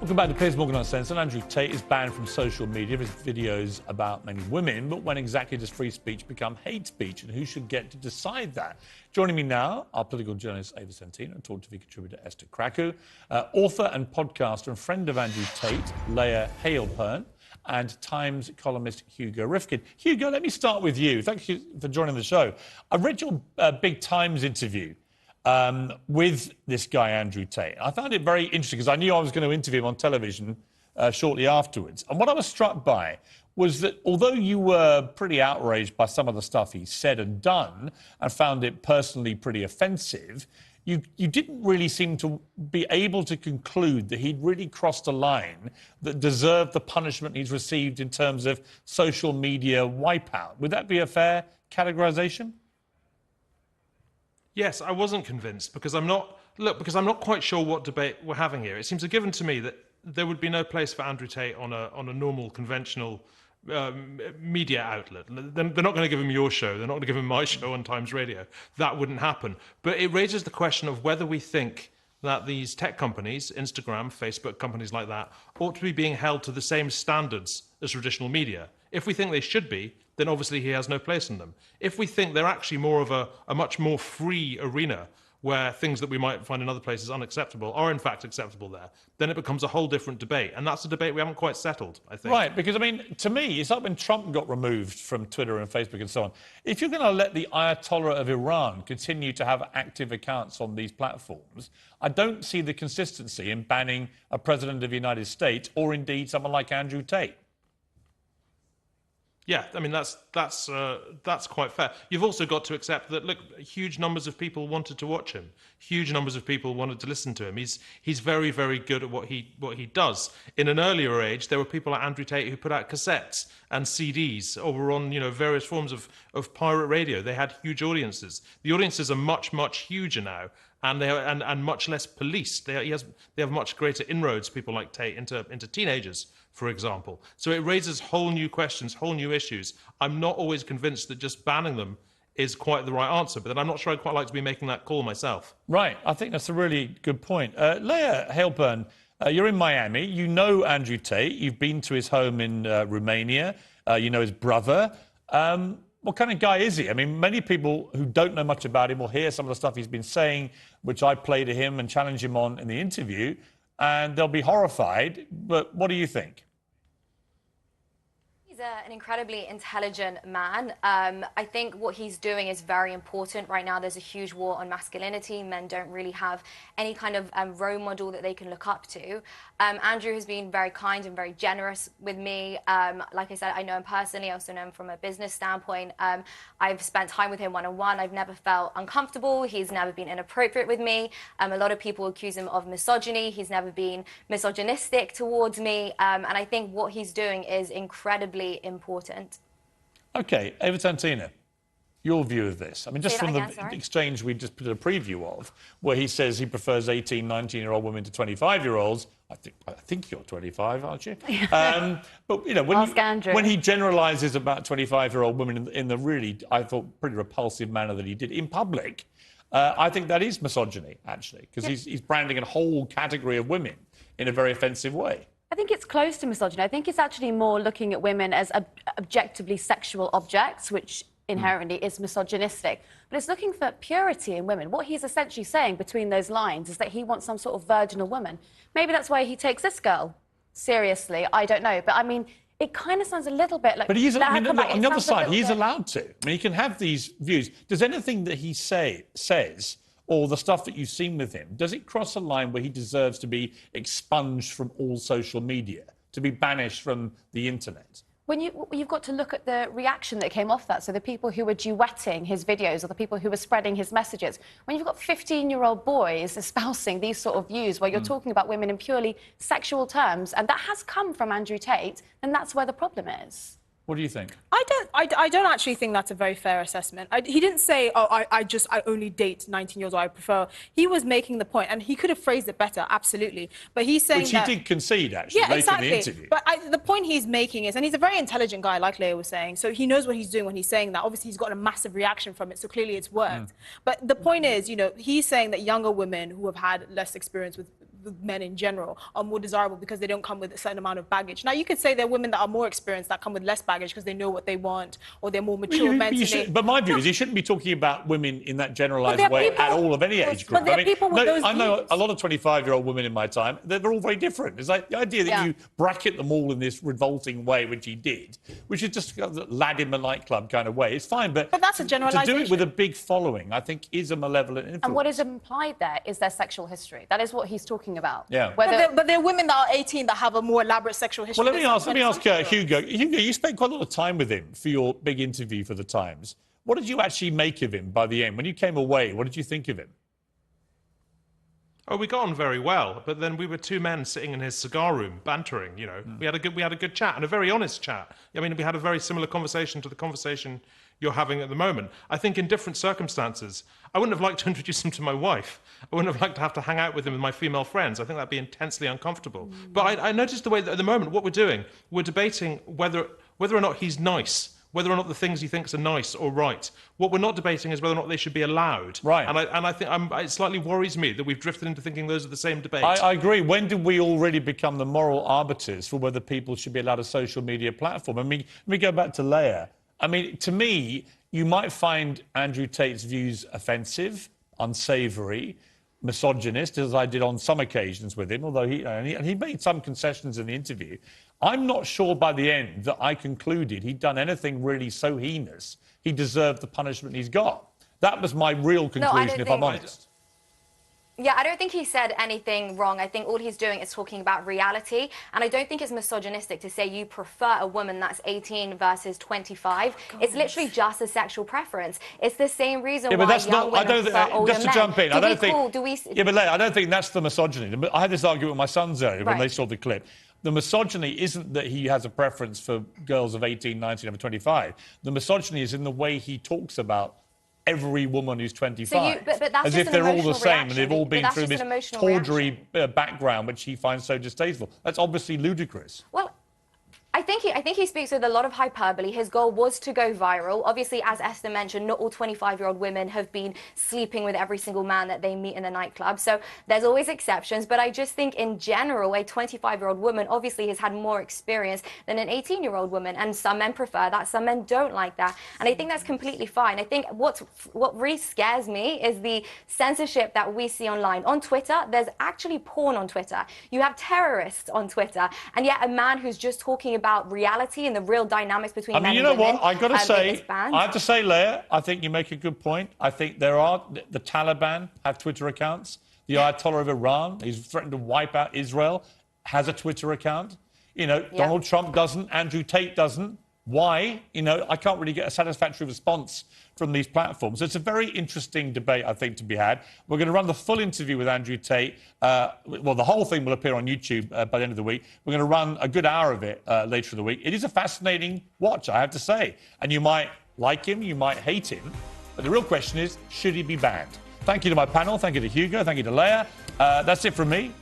Welcome back to Piers Morgan Uncensored. Andrew Tate is banned from social media for his videos about mainly women, but when exactly does free speech become hate speech, and who should get to decide that? Joining me now, our political journalist Ava Santina and TalkTV contributor Esther Krakow, author and podcaster and friend of Andrew Tate, Layah, and Times columnist Hugo Rifkin. Hugo, let me start with you. Thank you for joining the show. I read your big Times interview with this guy, Andrew Tate. I found it very interesting because I knew I was going to interview him on television shortly afterwards. And what I was struck by was that although you were pretty outraged by some of the stuff he said and done and found it personally pretty offensive, you didn't really seem to be able to conclude that he'd really crossed a line that deserved the punishment he's received in terms of social media wipeout. Would that be a fair categorization? Yes, I wasn't convinced because I'm not quite sure what debate we're having here. It seems a given to me that there would be no place for Andrew Tate on a normal, conventional media outlet. They're not going to give him your show. They're not going to give him my show on Times Radio. That wouldn't happen. But it raises the question of whether we think that these tech companies, Instagram, Facebook, companies like that, ought to be being held to the same standards as traditional media. If we think they should be, then obviously he has no place in them. If we think they're actually more of a much more free arena where things that we might find in other places unacceptable are in fact acceptable there, then it becomes a whole different debate. And that's a debate we haven't quite settled, I think. Right, because, I mean, to me, it's like when Trump got removed from Twitter and Facebook and so on. If you're going to let the Ayatollah of Iran continue to have active accounts on these platforms, I don't see the consistency in banning a president of the United States or indeed someone like Andrew Tate. Yeah, I mean, that's quite fair. You've also got to accept that, look, huge numbers of people wanted to watch him. Huge numbers of people wanted to listen to him. He's very, very good at what he does. In an earlier age, there were people like Andrew Tate who put out cassettes and CDs or were on, various forms of pirate radio. They had huge audiences. The audiences are much, much huger now. And they are, and much less policed. They have much greater inroads, people like Tate, into teenagers, for example. So it raises whole new questions, whole new issues. I'm not always convinced that just banning them is quite the right answer, but then I'm not sure I'd quite like to be making that call myself. Right, I think that's a really good point. Layah Halpern, you're in Miami. You know Andrew Tate. You've been to his home in Romania. You know his brother. What kind of guy is he? I mean, many people who don't know much about him will hear some of the stuff he's been saying, which I play to him and challenge him on in the interview, and they'll be horrified. But what do you think? He's an incredibly intelligent man. I think what he's doing is very important. Right now, there's a huge war on masculinity. Men don't really have any kind of role model that they can look up to. Andrew has been very kind and very generous with me. Like I said, I know him personally. I also know him from a business standpoint. I've spent time with him one-on-one. I've never felt uncomfortable. He's never been inappropriate with me. A lot of people accuse him of misogyny. He's never been misogynistic towards me. And I think what he's doing is incredibly important. OK, Ava Santina, your view of this. I mean, just from the exchange we just put a preview of, where he says he prefers 18, 19-year-old women to 25-year-olds. I think you're 25, aren't you? But, when he generalises about 25-year-old women in the really, I thought, pretty repulsive manner that he did in public, I think that is misogyny, actually, because he's branding a whole category of women in a very offensive way. I think it's close to misogyny. I think it's actually more looking at women as objectively sexual objects, which inherently is misogynistic. But it's looking for purity in women. What he's essentially saying between those lines is that he wants some sort of virginal woman. Maybe that's why he takes this girl seriously. I don't know. But, I mean, it kind of sounds a little bit like... But on the other side, he's allowed to. I mean, he can have these views. Does anything that he says... or the stuff that you've seen with him, does it cross a line where he deserves to be expunged from all social media, to be banished from the internet? When you've got to look at the reaction that came off that, so the people who were duetting his videos or the people who were spreading his messages, when you've got 15-year-old boys espousing these sort of views where you're talking about women in purely sexual terms, and that has come from Andrew Tate, then that's where the problem is. What do you think? I don't actually think that's a very fair assessment. He didn't say, oh, I only date 19-year-olds, or I prefer... He was making the point, and he could have phrased it better, absolutely. But he's saying Which he did concede, actually, later in the interview. But the point he's making is, and he's a very intelligent guy, like Layah was saying, so he knows what he's doing when he's saying that. Obviously, he's got a massive reaction from it, so clearly it's worked. But the point is, he's saying that younger women who have had less experience with men in general are more desirable because they don't come with a certain amount of baggage. Now, you could say there are women that are more experienced that come with less baggage because they know what they want or they're more mature mentally. But my view is you shouldn't be talking about women in that generalised way at all of any age group. But there are people with those I know views. a lot of 25-year-old women in my time, they're all very different. It's like the idea that you bracket them all in this revolting way, which he did, which is just a lad in the nightclub kind of way. It's fine, but that's a generalisation. to do it with a big following, I think, is a malevolent influence. And what is implied there is their sexual history. That is what he's talking about. Yeah. But there are women that are 18 that have a more elaborate sexual history. Well, let me ask Hugo. Hugo, you spent quite a lot of time with him for your big interview for The Times. What did you actually make of him by the end? When you came away, what did you think of him? Oh, we got on very well, but then we were two men sitting in his cigar room, bantering. You know, we had a good chat and a very honest chat. I mean, we had a very similar conversation to the conversation you're having at the moment. I think in different circumstances, I wouldn't have liked to introduce him to my wife. I wouldn't have liked to have to hang out with him with my female friends. I think that'd be intensely uncomfortable. But I noticed the way that at the moment, what we're doing, we're debating whether or not he's nice. Whether or not the things he thinks are nice or right. What we're not debating is whether or not they should be allowed. Right. And I think it slightly worries me that we've drifted into thinking those are the same debate. I agree. When did we already become the moral arbiters for whether people should be allowed a social media platform? I mean, let me go back to Layah. I mean, to me, you might find Andrew Tate's views offensive, unsavoury, misogynist, as I did on some occasions with him, although he made some concessions in the interview. I'm not sure by the end that I concluded he'd done anything really so heinous he deserved the punishment he's got. That was my real conclusion, if I'm honest. Yeah, I don't think he said anything wrong. I think all he's doing is talking about reality. And I don't think it's misogynistic to say you prefer a woman that's 18 versus 25. It's literally just a sexual preference. It's the same reason why young women prefer older men. Just to jump in, I don't think... Yeah, but Layah, I don't think that's the misogyny. I had this argument with my sons earlier when they saw the clip. The misogyny isn't that he has a preference for girls of 18, 19, over 25. The misogyny is in the way he talks about every woman who's 25, but that's as just if they're all the same reaction. and they've all been through this tawdry background which he finds so distasteful. That's obviously ludicrous. Well, I think he speaks with a lot of hyperbole. His goal was to go viral. Obviously, as Esther mentioned, not all 25-year-old women have been sleeping with every single man that they meet in the nightclub. So there's always exceptions. But I just think in general, a 25-year-old woman obviously has had more experience than an 18-year-old woman. And some men prefer that. Some men don't like that. And I think that's completely fine. I think what really scares me is the censorship that we see online. On Twitter, there's actually porn on Twitter. You have terrorists on Twitter. And yet a man who's just talking about reality and the real dynamics between men and women. I mean, you know what? I've got to say, I have to say, Layah, I think you make a good point. I think the Taliban have Twitter accounts. The Ayatollah of Iran, he's threatened to wipe out Israel, has a Twitter account. You know, Donald Trump doesn't, Andrew Tate doesn't. Why? You know, I can't really get a satisfactory response from these platforms. It's a very interesting debate, I think, to be had. We're going to run the full interview with Andrew Tate. Well, the whole thing will appear on YouTube by the end of the week. We're going to run a good hour of it later in the week. It is a fascinating watch, I have to say. And you might like him, you might hate him. But the real question is, should he be banned? Thank you to my panel. Thank you to Hugo. Thank you to Layah. That's it from me.